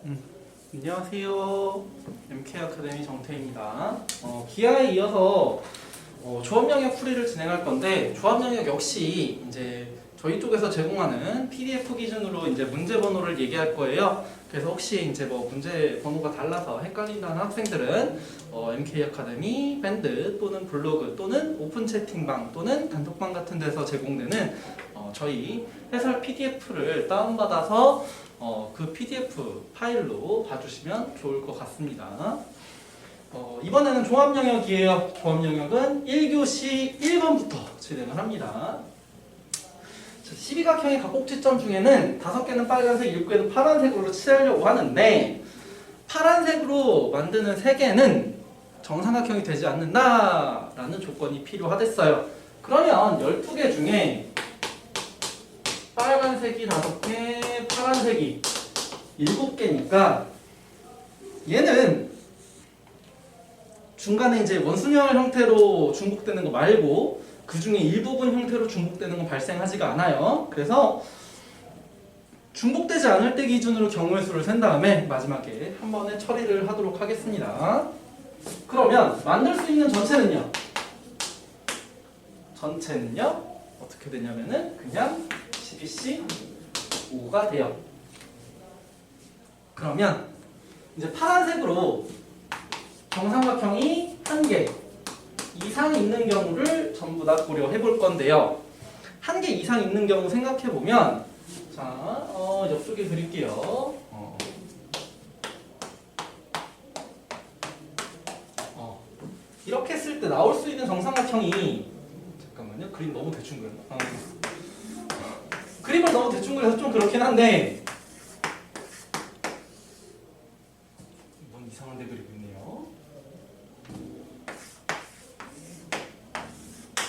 음, 안녕하세요. MK 아카데미 정태입니다. 기하에 이어서 조합 영역 풀이를 진행할 건데, 조합 영역 역시 이제 저희 쪽에서 제공하는 PDF 기준으로 이제 문제 번호를 얘기할 거예요. 그래서 혹시 이제 뭐 문제 번호가 달라서 헷갈린다는 학생들은 MK 아카데미 밴드 또는 블로그 또는 오픈 채팅방 또는 단톡방 같은 데서 제공되는 저희 해설 PDF를 다운받아서 그 PDF 파일로 봐주시면 좋을 것 같습니다. 이번에는 조합 영역이에요. 조합 영역은 1교시 1번부터 진행을 합니다. 12각형의 각곡지점 중에는 5개는 빨간색, 7개는 파란색으로 칠하려고 하는데, 파란색으로 만드는 3개는 정삼각형이 되지 않는다라는 조건이 필요하댔어요. 그러면 12개 중에 빨간색이 5개, 파란색이 7개니까 얘는 중간에 이제 원순열 형태로 중복되는 거 말고 그 중에 일부분 형태로 중복되는 건 발생하지가 않아요. 그래서 중복되지 않을 때 기준으로 경우의 수를 센 다음에 마지막에 한 번에 처리를 하도록 하겠습니다. 그러면 만들 수 있는 전체는요? 전체는요? 어떻게 되냐면은 그냥 12C5가 돼요. 그러면 이제 파란색으로 정삼각형이 1개 이상 있는 경우를 전부 다 고려해 볼 건데요. 1개 이상 있는 경우 생각해 보면, 자, 옆쪽에 그릴게요. 이렇게 했을 때 나올 수 있는 정삼각형이, 잠깐만요. 그림 너무 대충 그렸나? 그림을 너무 대충 그려서 좀 그렇긴 한데, 뭔 이상한 데 그리고 있네요.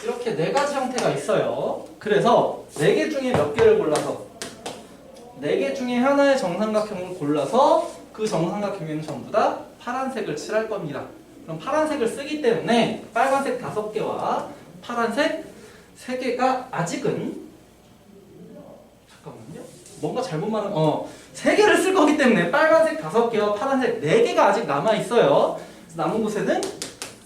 이렇게 4가지 형태가 있어요. 그래서 4개 중에 몇 개를 골라서 4개 중에 하나의 정삼각형을 골라서 그 정삼각형에는 전부 다 파란색을 칠할 겁니다. 그럼 파란색을 쓰기 때문에 빨간색 5개와 파란색 3개가 아직은, 잠깐만요. 뭔가 잘못 말한 3개를 쓸 거기 때문에 빨간색 5개와 파란색 4개가 아직 남아있어요. 남은 곳에는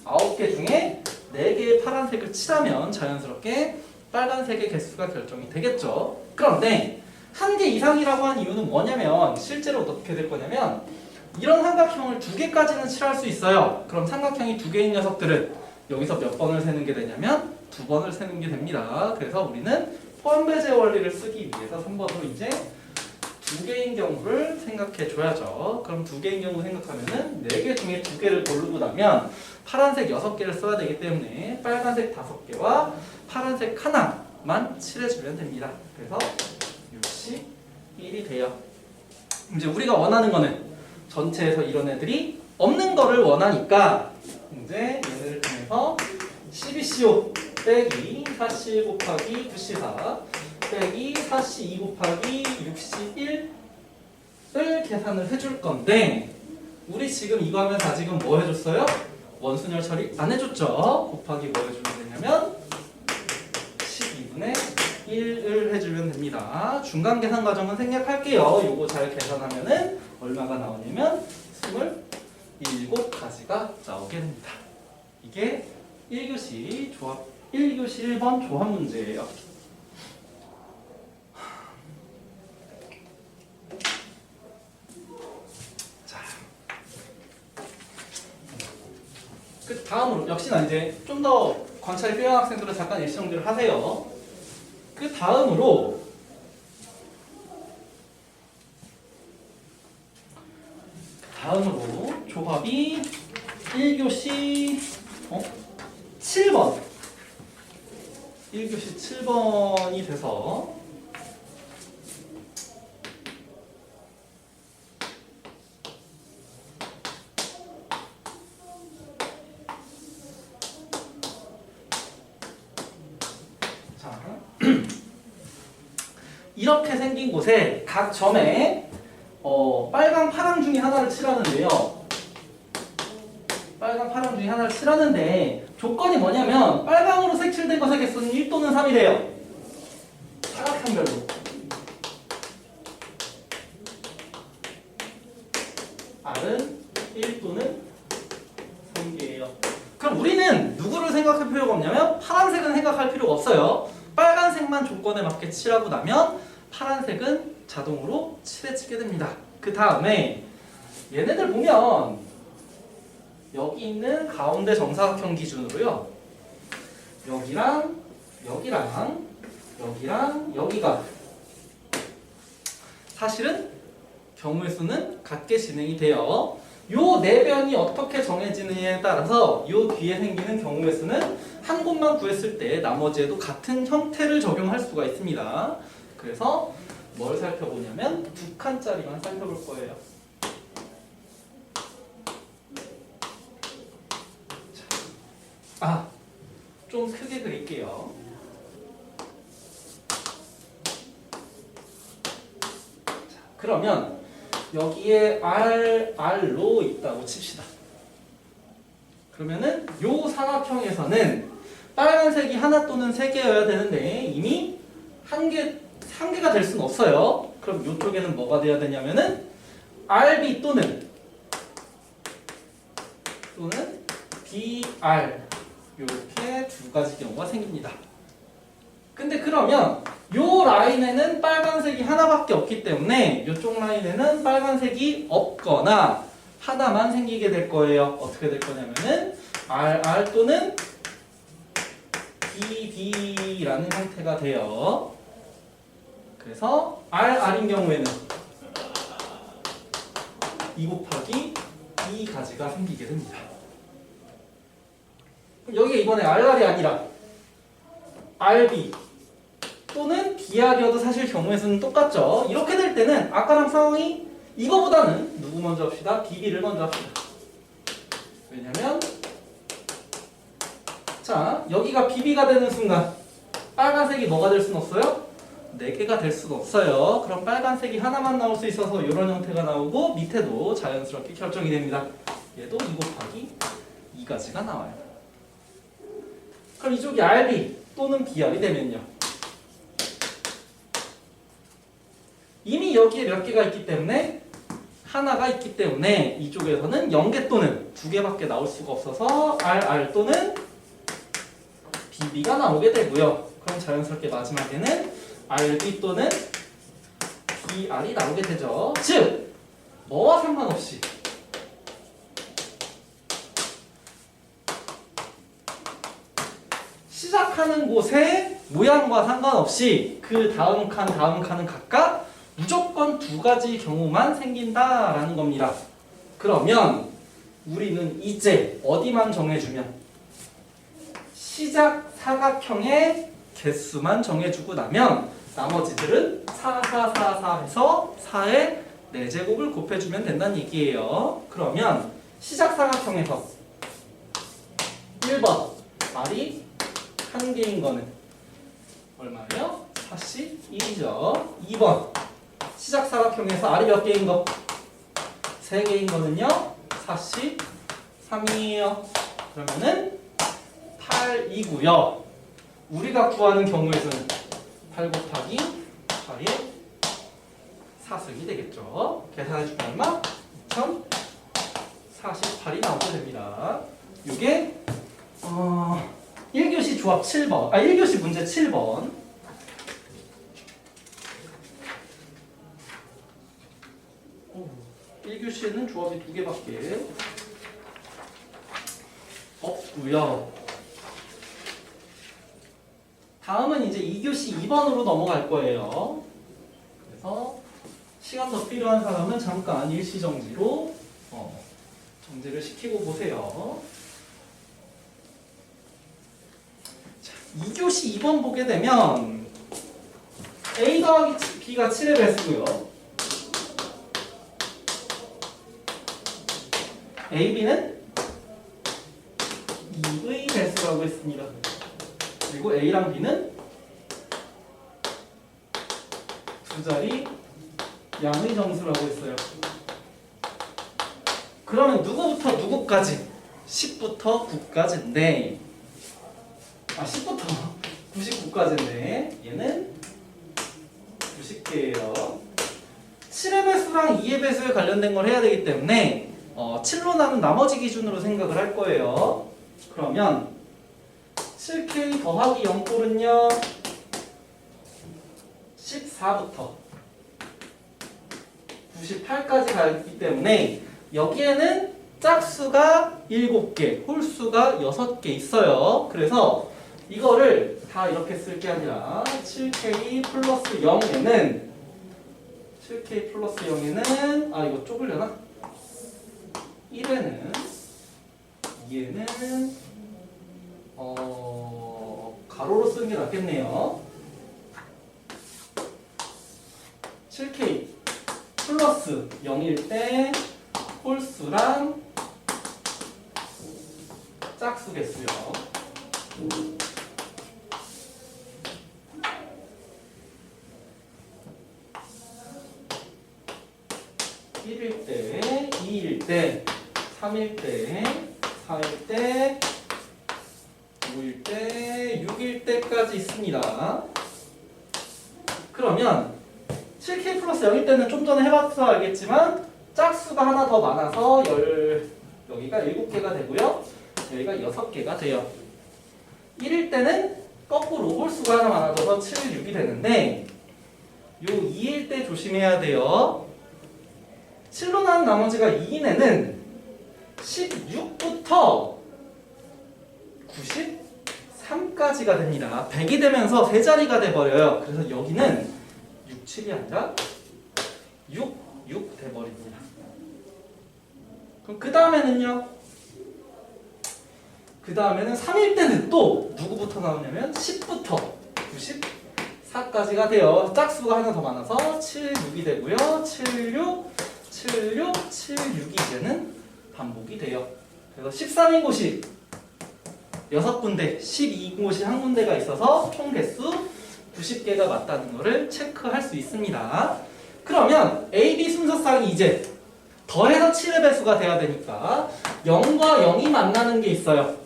9개 중에 4개의 파란색을 칠하면 자연스럽게 빨간색의 개수가 결정이 되겠죠. 그런데 1개 이상이라고 한 이유는 뭐냐면, 실제로 어떻게 될 거냐면 이런 삼각형을 2개까지는 칠할 수 있어요. 그럼 삼각형이 2개인 녀석들은 여기서 몇 번을 세는 게 되냐면 2번을 세는 게 됩니다. 그래서 우리는 포함배제 원리를 쓰기 위해서 3번으로 이제 2개인 경우를 생각해 줘야죠. 그럼 2개인 경우 생각하면은 4개 중에 2개를 고르고 나면 파란색 6개를 써야 되기 때문에 빨간색 5개와 파란색 하나만 칠해주면 됩니다. 그래서 61이 돼요. 이제 우리가 원하는 거는 전체에서 이런 애들이 없는 거를 원하니까 이제 얘네를 통해서 12CO 빼기 4C 곱하기 9C4 빼기 4C2 곱하기 6C1을 계산을 해줄 건데, 우리 지금 이거 하면서 아직은 뭐 해줬어요? 원순열 처리 안 해줬죠? 곱하기 뭐 해주면 되냐면 12분의 1을 해주면 됩니다. 중간 계산 과정은 생략할게요. 요거 잘 계산하면은 얼마가 나오냐면 27가지가 나오게 됩니다. 이게 1교시 1번 조합 문제예요. 그 다음으로 역시나 이제 좀 더 관찰이 필요한 학생들은 잠깐 일시 정리를 하세요. 그 다음으로 조합이 1교시 7번 1교시 7번이 돼서, 이렇게 생긴 곳에 각 점에 빨강, 파랑 중에 하나를 칠하는데요. 빨강, 파랑 중에 하나를 칠하는데 조건이 뭐냐면 빨강으로 색칠된 것의 개수는 1 또는 3이래요. 사각형별로. 파란색은 생각할 필요가 없어요. 빨간색만 조건에 맞게 칠하고 나면 파란색은 자동으로 칠해지게 됩니다. 그 다음에 얘네들 보면 여기 있는 가운데 정사각형 기준으로요. 여기랑 여기랑 여기랑 여기가 사실은 경우의 수는 같게 진행이 돼요. 요 네 변이 어떻게 정해지느냐에 따라서 요 뒤에 생기는 경우의 수는 한 곳만 구했을 때 나머지에도 같은 형태를 적용할 수가 있습니다. 그래서 뭘 살펴보냐면 두 칸짜리만 살펴볼 거예요. 좀 크게 그릴게요. 그러면 여기에 R로 있다고 칩시다. 그러면은 요 사각형에서는 빨간색이 하나 또는 세 개여야 되는데 이미 한 개가 될 수는 없어요. 그럼 이쪽에는 뭐가 돼야 되냐면은 RB 또는 BR 이렇게 두 가지 경우가 생깁니다. 근데 그러면 요 라인에는 빨간색이 하나밖에 없기 때문에 이쪽 라인에는 빨간색이 없거나 하나만 생기게 될 거예요. 어떻게 될 거냐면은 RR 또는 BB라는 형태가 돼요. 그래서 RR인 경우에는 2 곱하기 2가지가 생기게 됩니다. 그럼 여기가 이번에 RR이 아니라 RB 또는 BR이어도 사실 경우의 수는 똑같죠. 이렇게 될 때는 아까랑 상황이 이거보다는 누구 먼저 합시다? BB를 먼저 합시다. 왜냐면 자 여기가 BB가 되는 순간 빨간색이 뭐가 될 수는 없어요? 4개가 될 수는 없어요. 그럼 빨간색이 하나만 나올 수 있어서 이런 형태가 나오고 밑에도 자연스럽게 결정이 됩니다. 얘도 2 곱하기 2가지가 나와요. 그럼 이쪽이 RB 또는 BR이 되면요. 이미 여기에 몇 개가 있기 때문에 하나가 있기 때문에 이쪽에서는 0개 또는 2개밖에 나올 수가 없어서 RR 또는 BB가 나오게 되고요. 그럼 자연스럽게 마지막에는 RB 또는 BR이 나오게 되죠. 즉 뭐와 상관없이 시작하는 곳의 모양과 상관없이 그 다음 칸은 각각 무조건 2가지 경우만 생긴다라는 겁니다. 그러면 우리는 이제 어디만 정해주면 시작 사각형의 개수만 정해주고 나면 나머지들은 4, 4, 4, 4 해서 4의 4제곱을 곱해주면 된다는 얘기예요. 그러면 시작 사각형에서 1번 R이 1개인 거는 얼마예요? 41이죠. 2번 시작 사각형에서 R이 몇 개인 거? 3개인 거는요 43이에요. 그러면은 8이고요. 우리가 구하는 경우의 수는 8 곱하기 8의 4승이 되겠죠. 계산해주면 얼마? 2048이 나오게 됩니다. 이게 1교시 조합 7번 1교시 문제 7번 1교시에는 조합이 2개밖에 없고요. 다음은 이제 2교시 2번으로 넘어갈 거예요. 그래서 시간 더 필요한 사람은 잠깐 일시정지로 정지를 시키고 보세요. 자, 2교시 2번 보게 되면 A 더하기 B가 7의 배수고요. AB는 2의 배수라고 했습니다. 그리고 A랑 B는 두 자리 양의 정수라고 했어요. 그러면 누구부터 누구까지? 10부터 9까지인데 10부터 99까지인데 얘는 90개예요. 7의 배수랑 2의 배수에 관련된 걸 해야 되기 때문에 7로 나눈 나머지 기준으로 생각을 할 거예요. 그러면 7K 더하기 0꼴은요 14부터 98까지 가기 때문에 여기에는 짝수가 7개, 홀수가 6개 있어요. 그래서 이거를 다 이렇게 쓸 게 아니라 7K 플러스 0에는 7K 플러스 0에는 아 이거 좁으려나? 1에는 2에는 가로로 쓰는 게 낫겠네요. 7K 플러스 0일 때 홀수랑 짝수 개수요. 1일 때, 2일 때, 3일 때, 4일 때, 5일 때, 6일 때까지 있습니다. 그러면 7K 플러스 0일 때는 좀 전에 해봐서 알겠지만 짝수가 하나 더 많아서 여기가 7개가 되고요. 여기가 6개가 돼요. 1일 때는 거꾸로 홀수가 하나 많아져서 7, 6이 되는데 요 2일 때 조심해야 돼요. 7로 나눈 나머지가 2인에는 16부터 93까지가 됩니다. 100이 되면서 세 자리가 돼버려요. 그래서 여기는 6, 7이 아니라 6, 6 돼버립니다. 그럼 그 다음에는요? 그 다음에는 3일 때는 또 누구부터 나오냐면 10부터 94까지가 돼요. 짝수가 하나 더 많아서 7, 6이 되고요. 7, 6, 7, 6, 7, 6이 이제는 반복이 돼요. 그래서 13인 곳이 6군데, 12인 곳이 1군데가 있어서 총 개수 90개가 맞다는 것을 체크할 수 있습니다. 그러면 A, B 순서상이 이제 더해서 7의 배수가 돼야 되니까 0과 0이 만나는 게 있어요.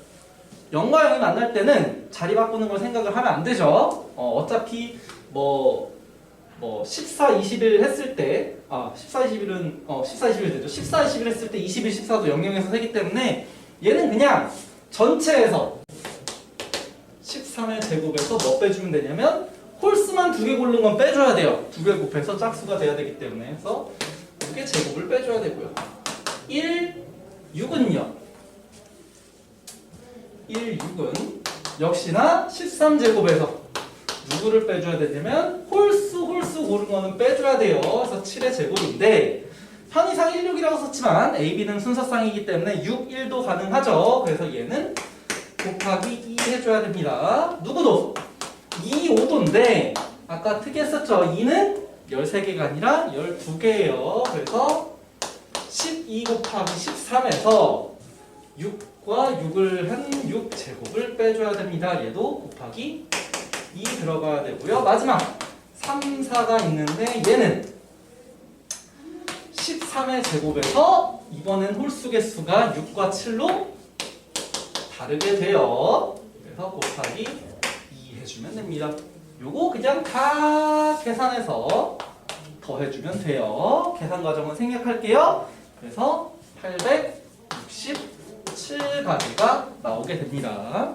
0과 0이 만날 때는 자리 바꾸는 걸 생각을 하면 안 되죠. 어차피 14, 21 했을 때 14, 21은 14, 21 되죠. 14, 21 했을 때 21, 14도 0, 0에서 세기 때문에 얘는 그냥 전체에서 13의 제곱에서 뭐 빼주면 되냐면 홀수만 2개 고른 건 빼줘야 돼요. 2개 곱해서 짝수가 돼야 되기 때문에 해서 2개 제곱을 빼줘야 되고요. 1, 6은요. 1, 6은 역시나 13제곱에서 누구를 빼줘야 되냐면 홀수 고른 거는 빼줘야 돼요. 그래서 7의 제곱인데 편의상 1, 6이라고 썼지만 A, B는 순서상이기 때문에 6, 1도 가능하죠. 그래서 얘는 곱하기 2 해줘야 됩니다. 누구도 2, 5도인데 아까 특이했었죠. 2는 13개가 아니라 12개예요. 그래서 12 곱하기 13에서 6과 6을 한 6제곱을 빼줘야 됩니다. 얘도 곱하기 2 들어가야 되고요. 마지막 3, 4가 있는데 얘는 13의 제곱에서 이번엔 홀수 개수가 6과 7로 다르게 돼요. 그래서 곱하기 2 해주면 됩니다. 요거 그냥 다 계산해서 더해주면 돼요. 계산 과정은 생략할게요. 그래서 867가지가 나오게 됩니다.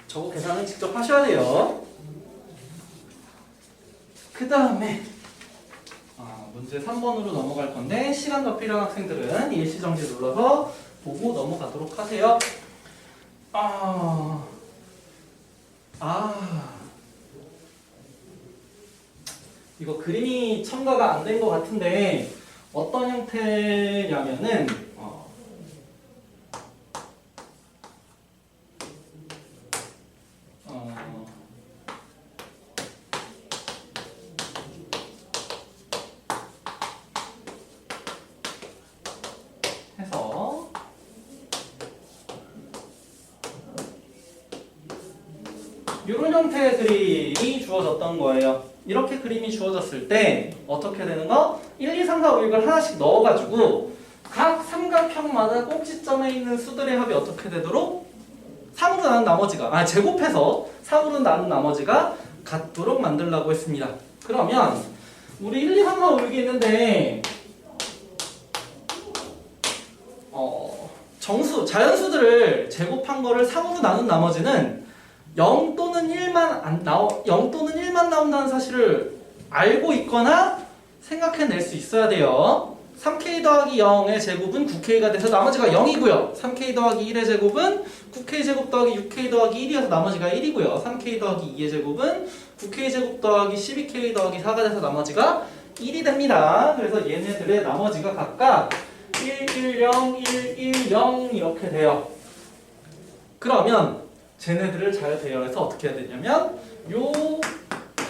저거 계산은 직접 하셔야 돼요. 그 다음에 문제 3번으로 넘어갈 건데 시간 더 필요한 학생들은 일시정지 눌러서 보고 넘어가도록 하세요. 이거 그림이 첨가가 안 된 것 같은데 어떤 형태냐면은 해서 이런 형태의 그림이 주어졌던 거예요. 이렇게 그림이 주어졌을 때 어떻게 되는 거? 1, 2, 3, 4, 5, 6을 하나씩 넣어가지고 각 삼각형마다 꼭지점에 있는 수들의 합이 어떻게 되도록 3으로 나눈 나머지가 제곱해서 3으로 나눈 나머지가 같도록 만들려고 했습니다. 그러면 우리 1, 2, 3, 4, 5, 6이 있는데 정수, 자연수들을 제곱한 거를 3으로 나눈 나머지는 0 또는 1만 0 또는 1만 나온다는 사실을 알고 있거나 생각해낼 수 있어야 돼요. 3k 더하기 0의 제곱은 9k가 돼서 나머지가 0이고요. 3k 더하기 1의 제곱은 9k 제곱 더하기 6k 더하기 1이어서 나머지가 1이고요. 3k 더하기 2의 제곱은 9k 제곱 더하기 12k 더하기 4가 돼서 나머지가 1이 됩니다. 그래서 얘네들의 나머지가 각각 1, 1, 0, 1, 1, 0 이렇게 돼요. 그러면 쟤네들을 잘 배열해서 어떻게 해야 되냐면 요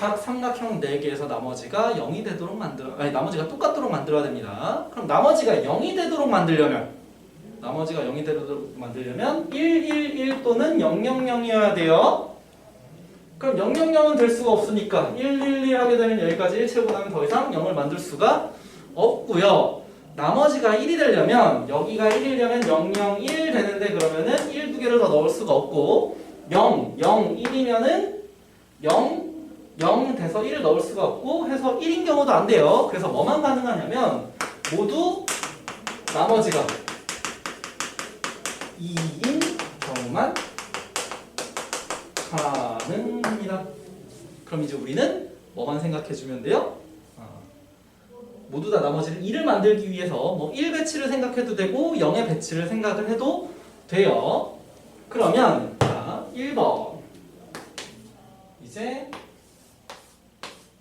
각 삼각형 4개에서 나머지가 0이 되도록 나머지가 똑같도록 만들어야 됩니다. 그럼 나머지가 0이 되도록 만들려면 1, 1, 1 또는 0, 0, 0이어야 돼요. 그럼 0, 0, 0은 될 수가 없으니까 1, 1, 1 하게 되면 여기까지 1 채우고 나면 더 이상 0을 만들 수가 없고요. 나머지가 1이 되려면 여기가 1이려면 0, 0, 1 되는데 그러면은 1, 2개를 더 넣을 수가 없고 0, 0, 1이면은 0, 0 돼서 1을 넣을 수가 없고 해서 1인 경우도 안 돼요. 그래서 뭐만 가능하냐면 모두 나머지가 2인 경우만 가능합니다. 그럼 이제 우리는 뭐만 생각해주면 돼요? 모두 다 나머지를 2를 만들기 위해서 뭐 1 배치를 생각해도 되고 0의 배치를 생각을 해도 돼요. 그러면 자, 1번 이제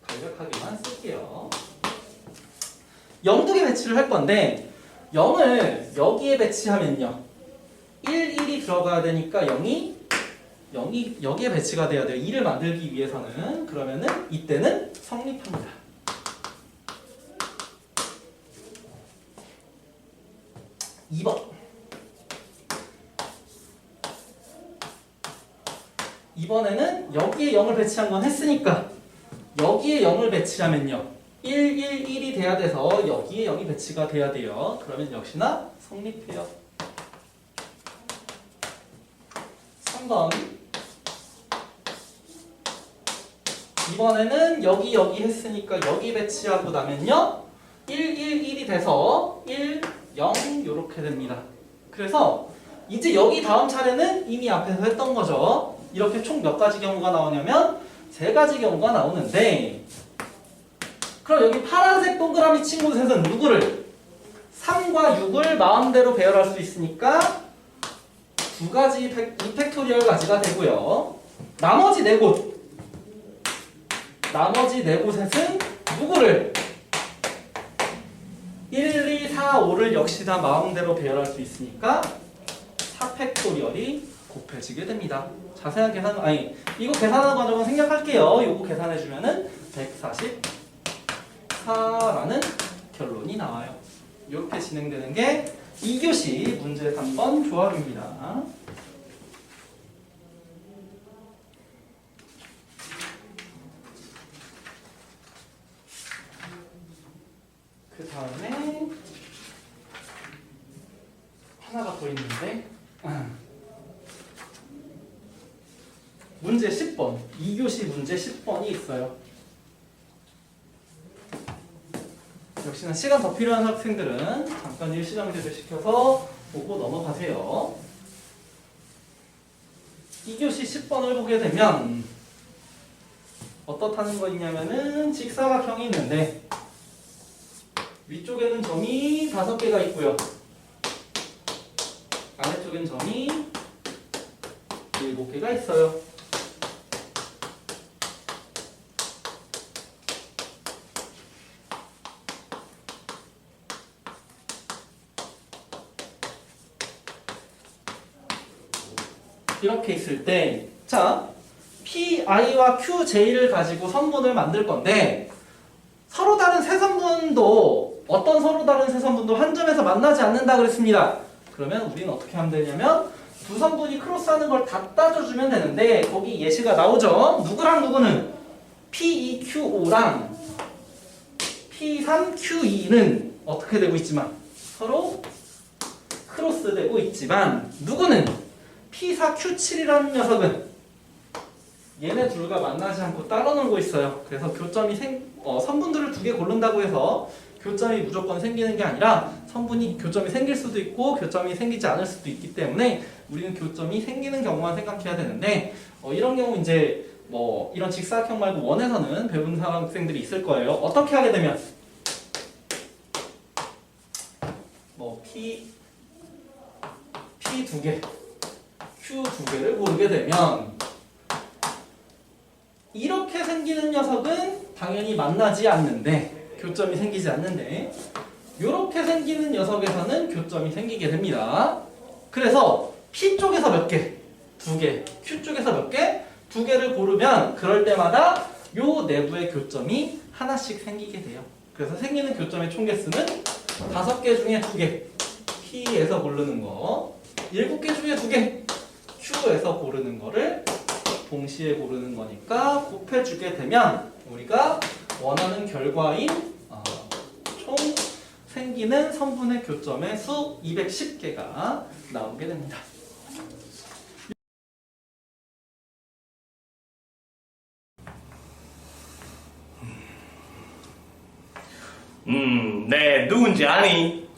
간략하게만 쓸게요. 0두 개 배치를 할 건데 0을 여기에 배치하면요 1, 1이 들어가야 되니까 0이 여기에 배치가 돼야 돼요. 2를 만들기 위해서는. 그러면은 이때는 성립합니다. 2번. 이번에는 여기에 0을 배치한 건 했으니까 여기에 0을 배치하면요 1, 1, 1이 돼야 돼서 여기에 0이 배치가 돼야 돼요. 그러면 역시나 성립해요. 3번. 이번에는 여기 했으니까 여기 배치하고 나면요 1, 1, 1이 돼서 1, 0 이렇게 됩니다. 그래서 이제 여기 다음 차례는 이미 앞에서 했던 거죠. 이렇게 총 몇 가지 경우가 나오냐면 3가지 경우가 나오는데 그럼 여기 파란색 동그라미 친구 셋은 누구를? 3과 6을 마음대로 배열할 수 있으니까 2가지 2팩토리얼 가지가 되고요. 나머지 4곳 셋은 누구를? 1, 2, 4, 5를 역시 다 마음대로 배열할 수 있으니까 4팩토리얼이 곱해지게 됩니다. 자세한 계산, 이거 계산하는 과정은 생략할게요. 이거 계산해주면은 144라는 결론이 나와요. 이렇게 진행되는 게 2교시 문제 3번 조합입니다. 그 다음에 하나가 더 있는데 문제 10번 2교시 문제 10번이 있어요. 역시나 시간 더 필요한 학생들은 잠깐 일시정지를 시켜서 보고 넘어가세요. 2교시 10번을 보게 되면 어떻다는 거 있냐면은 직사각형이 있는데 위쪽에는 점이 5개가 있고요. 아래쪽엔 점이 7개가 있어요. 이렇게 있을 때, 자, PI와 QJ를 가지고 선분을 만들 건데, 서로 다른 세 선분도, 어떤 서로 다른 세 선분도 한 점에서 만나지 않는다 그랬습니다. 그러면 우리는 어떻게 하면 되냐면, 두 선분이 크로스하는 걸 다 따져주면 되는데, 거기 예시가 나오죠? 누구랑 누구는? P2Q5랑 P3Q2는 어떻게 되고 있지만, 서로 크로스되고 있지만, 누구는? P4Q7이라는 녀석은 얘네 둘과 만나지 않고 따로 놀고 있어요. 그래서 교점이 선분들을 2개 고른다고 해서 교점이 무조건 생기는 게 아니라 성분이 교점이 생길 수도 있고 교점이 생기지 않을 수도 있기 때문에 우리는 교점이 생기는 경우만 생각해야 되는데 이런 경우 이제 뭐 이런 직사각형 말고 원에서는 배운 학생들이 있을 거예요. 어떻게 하게 되면 뭐 P 두 개, Q 두 개를 고르게 되면 이렇게 생기는 녀석은 당연히 만나지 않는데 교점이 생기지 않는데 이렇게 생기는 녀석에서는 교점이 생기게 됩니다. 그래서 P 쪽에서 몇 개? 두 개. Q 쪽에서 몇 개? 두 개를 고르면 그럴 때마다 요 내부의 교점이 하나씩 생기게 돼요. 그래서 생기는 교점의 총 개수는 5개 중에 2개. P에서 고르는 거. 7개 중에 2개. Q에서 고르는 거를 동시에 고르는 거니까 곱해주게 되면 우리가 원하는 결과인 총 생기는 성분의 교점의 수 210개가 나오게 됩니다. 네, 누군지 아니?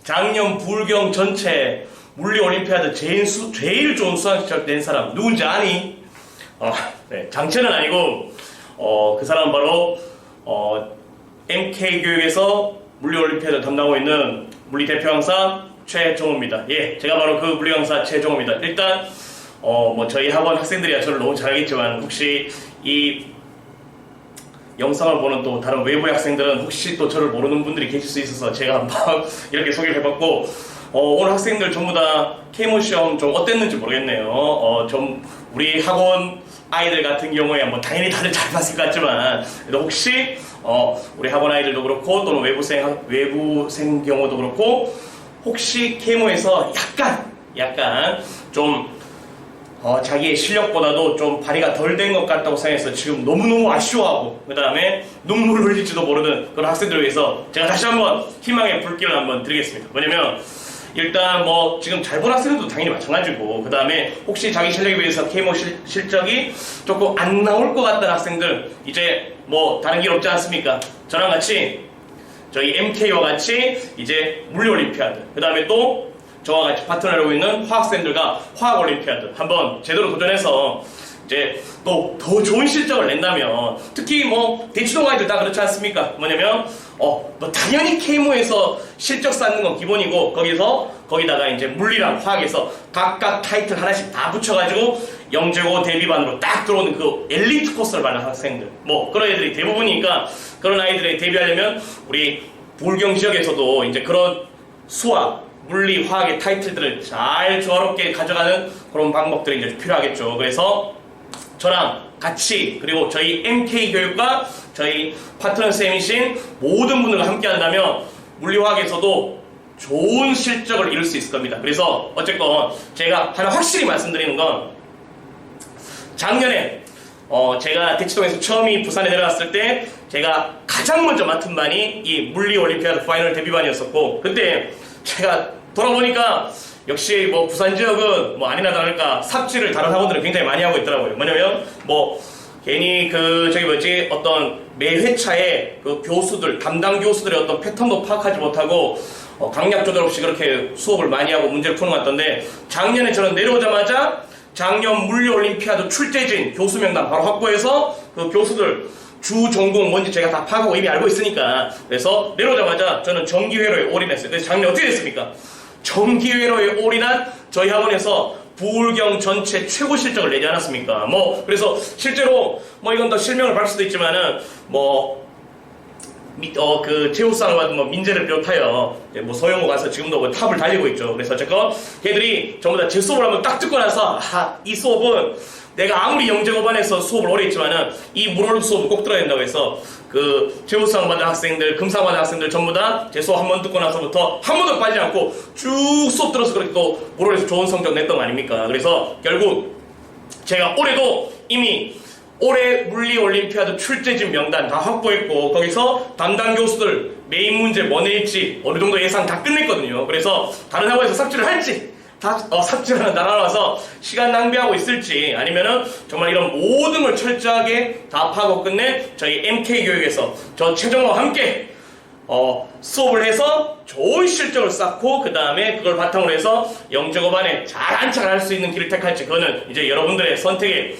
작년 불경 전체 물리 올림피아드 제일 좋은 수학 시절 낸 사람 누군지 아니? 네, 장첸은 아니고 그 사람은 바로 MK 교육에서 물리 올림피아드 담당하고 있는 물리 대표 강사 최정호입니다. 예, 제가 바로 그 물리 강사 최정호입니다. 일단 뭐 저희 학원 학생들이야 저를 너무 잘 알겠지만 혹시 이 영상을 보는 또 다른 외부의 학생들은 혹시 또 저를 모르는 분들이 계실 수 있어서 제가 한번 이렇게 소개를 해봤고 오늘 학생들 전부 다 K모 시험 좀 어땠는지 모르겠네요. 좀 우리 학원 아이들 같은 경우에 뭐 당연히 다들 잘 봤을 것 같지만 그래도 혹시 우리 학원 아이들도 그렇고 또는 외부생 경우도 그렇고 혹시 K모에서 약간 좀 자기의 실력보다도 좀 발휘가 덜 된 것 같다고 생각해서 지금 너무너무 아쉬워하고 그 다음에 눈물 흘릴지도 모르는 그런 학생들을 위해서 제가 다시 한번 희망의 불길을 한번 드리겠습니다. 뭐냐면 일단 뭐 지금 잘 본 학생들도 당연히 마찬가지고 그 다음에 혹시 자기 실력에 비해서 K모 실적이 조금 안 나올 것 같다는 학생들 이제 뭐 다른 길 없지 않습니까? 저랑 같이 저희 MK와 같이 이제 물리 올림피아드 그 다음에 또 저와 같이 파트너를 하고 있는 화학생들과 화학 올림피아드 한번 제대로 도전해서 이제 또 더 좋은 실적을 낸다면 특히 뭐 대치동 아이들 다 그렇지 않습니까? 뭐냐면 뭐 당연히 K모에서 실적 쌓는 건 기본이고 거기다가 이제 물리랑 화학에서 각각 타이틀 하나씩 다 붙여가지고 영재고 대비반으로 딱 들어오는 그 엘리트 코스를 받는 학생들 뭐 그런 애들이 대부분이니까 그런 아이들에 대비하려면 우리 불경 지역에서도 이제 그런 수학 물리, 화학의 타이틀들을 잘 조화롭게 가져가는 그런 방법들이 이제 필요하겠죠. 그래서 저랑 같이 그리고 저희 MK 교육과 저희 파트너 쌤이신 모든 분들과 함께 한다면 물리화학에서도 좋은 실적을 이룰 수 있을 겁니다. 그래서 어쨌건 제가 하나 확실히 말씀드리는 건 작년에 제가 대치동에서 처음이 부산에 내려왔을 때 제가 가장 먼저 맡은 반이 이 물리 올림피아드 파이널 데뷔반이었었고 그때 제가 돌아보니까 역시 뭐 부산 지역은 뭐 아니나 다를까 삽질을 다른 학원들은 굉장히 많이 하고 있더라고요. 뭐냐면 뭐 괜히 어떤 매 회차에 그 교수들 담당 교수들의 어떤 패턴도 파악하지 못하고 강약 조절 없이 그렇게 수업을 많이 하고 문제를 푸는 것 같던데 작년에 저는 내려오자마자 작년 물리 올림피아드 출제진 교수 명단 바로 확보해서 그 교수들 주 전공 뭔지 제가 다 파악하고 이미 알고 있으니까 그래서 내려오자마자 저는 정기회로에 올인했어요. 그래서 작년 어떻게 됐습니까? 정기회로에 올인한 저희 학원에서 부울경 전체 최고 실적을 내지 않았습니까? 뭐 그래서 실제로 뭐 이건 더 실명을 받을 수도 있지만은 그 제우스상을 받은 뭐 민재를 비롯하여 뭐 서영호 가서 지금도 뭐 탑을 달리고 있죠. 그래서 어쨌건 걔들이 전부 다 제 수업을 한번 딱 듣고 나서 이 수업은 내가 아무리 영재고반에서 수업을 오래 했지만은 이 물오름 수업을 꼭 들어야 된다고 해서 그 제우스상 받은 학생들, 금상 받은 학생들 전부 다 제 수업 한 번 듣고 나서부터 한 번도 빠지지 않고 쭉 수업 들어서 그렇게 또 물오름에서 좋은 성적 냈던 거 아닙니까? 그래서 결국 제가 올해도 이미 올해 물리 올림피아드 출제진 명단 다 확보했고 거기서 담당 교수들 메인 문제 뭐 낼지 어느 정도 예상 다 끝냈거든요. 그래서 다른 학원에서 삽질을 할지 삽질하는 날아와서 시간 낭비하고 있을지 아니면은 정말 이런 모든 걸 철저하게 다 파고 끝낸 저희 MK 교육에서 저 최정호와 함께 수업을 해서 좋은 실적을 쌓고 그 다음에 그걸 바탕으로 해서 영재고반에 잘 안착할 수 있는 길을 택할지 그거는 이제 여러분들의 선택에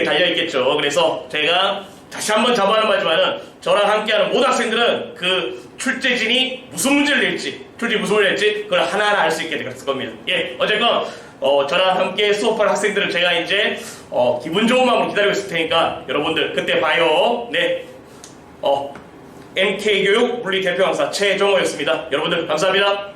달려있겠죠. 그래서 제가 다시 한번 자부하는 바지만은 저랑 함께하는 모든 학생들은 그 출제진이 무슨 문제를 낼지 그걸 하나하나 알 수 있게 됐을 겁니다. 예, 어쨌건 저랑 함께 수업할 학생들을 제가 이제 기분 좋은 마음으로 기다리고 있을 테니까 여러분들 그때 봐요. 네, MK교육 물리 대표 강사 최종호였습니다. 여러분들 감사합니다.